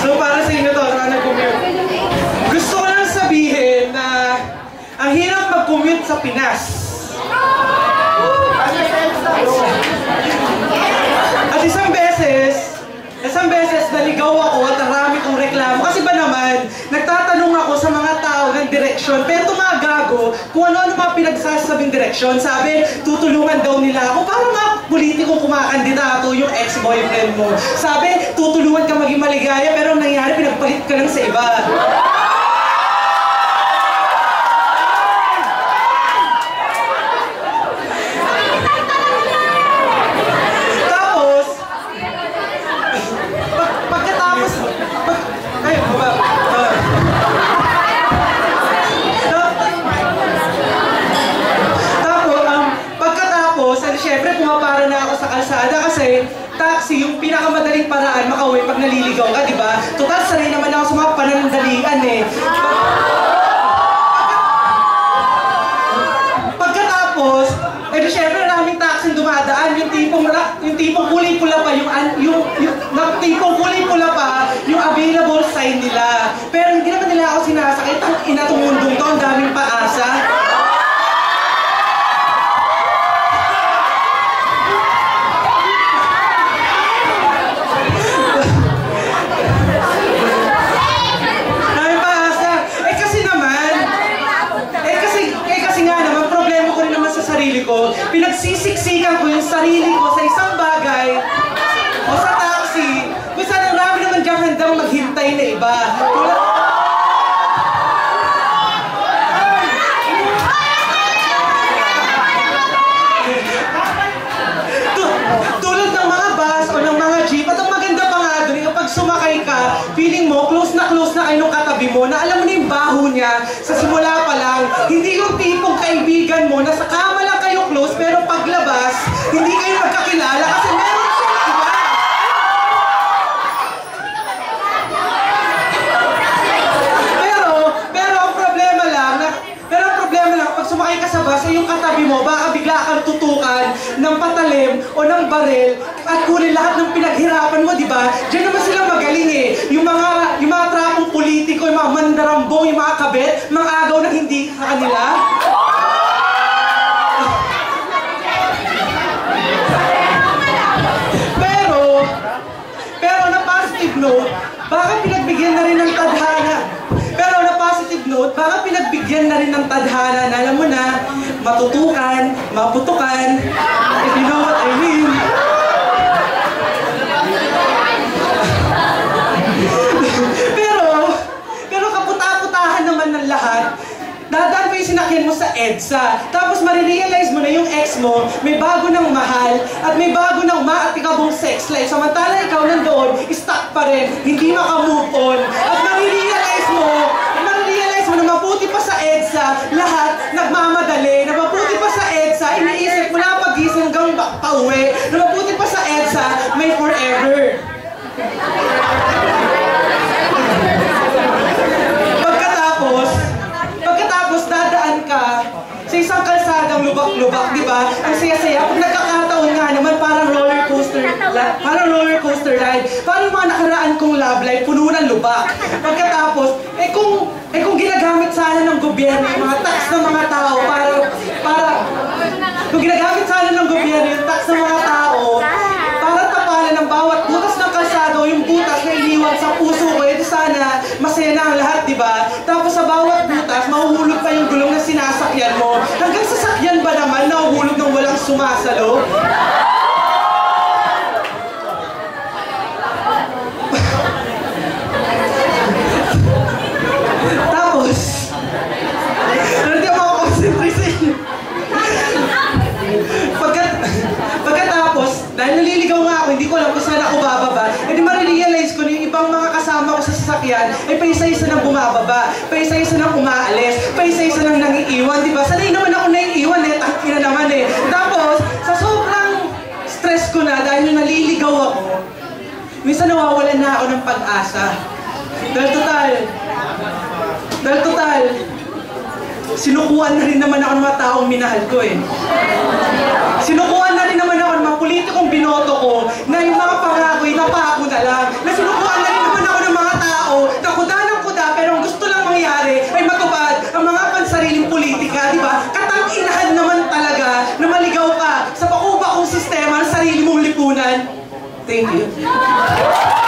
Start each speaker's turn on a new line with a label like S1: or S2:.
S1: So para sa inyo to, na nag-commute. Gusto ko lang sabihin na ang hirap mag-commute sa Pinas. At isang beses naligaw ako at marami kong reklamo. Kasi ba naman, nagtatanong ako sa mga tao ng direksyon, pero tumagago kung ano-ano mga pinagsasabing direksyon. Sabi, tutulungan daw nila ako para mga politikong kumakandidato yung ex-boyfriend mo. Sabi, tutulungan ka maging maligaya, pero ang nangyari, pinagpalit ka lang sa iba. Siyempre, pumapara na ako sa kalsada kasi taxi, yung pinakamadaling paraan makauwi pag naliligaw ka, di ba? Total, sanay naman ako sa mga pananandalian eh. Pagkatapos, di siyempre, maraming taxi dumadaan, yung tipong kulay-pula pa, yung tipong kulay-pula pa, yung available sign nila. Pero hindi naman nila ako sinasakit, ang inatumundong to, ang daming paasa. Pinagsisiksikan ko yung sarili ko sa isang bagay o sa taxi kung saan ang rami naman diyang handang maghintay na iba. Tulad ng mga bus o ng mga jeep, at ang maganda pa nga doon, kapag sumakay ka, feeling mo close na kayo nung katabi mo, na alam mo na yung baho niya sa simula pa lang. Hindi yung tipong kaibigan mo na sa kama lang kayo close, pero paglabas, hindi kayo magkakilala kasi meron siyang iba. Pero ang problema lang, pag sumakay ka sa bus, yung katabi mo, baka bigla kang tutukan ng patalim o ng baril at kunin lahat ng pinaghirapan mo, di ba? Diyan naman sila magaling eh. Yung mga trapong politiko, yung mga mandarambong, yung mga kabet, mga agaw na hindi sa kanila. Pero na positive note, baka pinagbigyan na rin ng tadhana na alam mo na, matutukan, maputukan, if you know what I mean. pero kaputa-putahan naman ng lahat, dadaan mo yung sinakyan mo sa EDSA. Tapos marirealize mo na yung ex mo, may bago ng mahal, at may bago ng maatikabong sex life. Samantala ikaw nandoon, stuck pa rin, hindi maka-move on. At marirealize mo na mabuti pa sa EDSA, lahat nagmamadali. Na mabuti pa sa EDSA, iniisip mo na pag-gising hanggang pauwi. Na mabuti pa sa EDSA, may forever. Pagkatapos dadaan ka sa isang kalsadang lubak-lubak, di ba? Ang saya-saya. Pag nagkakataon nga naman, parang roller coaster ride. Parang mga nakaraan kong love life, puno ng lubak. Pagkatapos, kung ginagamit sana ng gobyerno yung mga tax ng mga tao kung ginagamit sana ng gobyerno yung tax ng mga tao para tapalan ng bawat butas ng kalsado, yung butas na iniwan sa puso ko, ito sana masaya na ang lahat, di ba? Tapos sa bawat butas, mahuhulog pa yung gulong na sinasakyan mo. Hanggang sasakyan ba naman nahuhulog ng walang sumasalo? Tapos, hindi ako concentrate. Pagkatapos, dahil naliligaw nga ako, hindi ko alam kung saan ako bababa, hindi marirealize ko na yung ibang mga kasama ko sa sasakyan ay paisa-isa nang bumababa, paisa-isa nang umaalis, paisa-isa nang nangiiwan, di ba? Sanay naman ako naiiwan eh, tangina naman eh. Tapos, sa sobrang stress ko na dahil naliligaw ako, minsan nawawalan na ako ng pag-asa. Dahil total, sinukuan na rin naman ako ng mga taong minahal ko eh. Sinukuan na rin naman ako ng mga mga politikong binoto ko na yung mga pangako'y napako na lang. Nasinubuan na rin naman ako ng mga tao na kuda ng kuda pero ang gusto lang mangyari ay matupad ang mga pansariling politika, di ba? Katang-inahan naman talaga na maligaw ka sa pakuba kong sistema ng sarili mong lipunan. Thank you.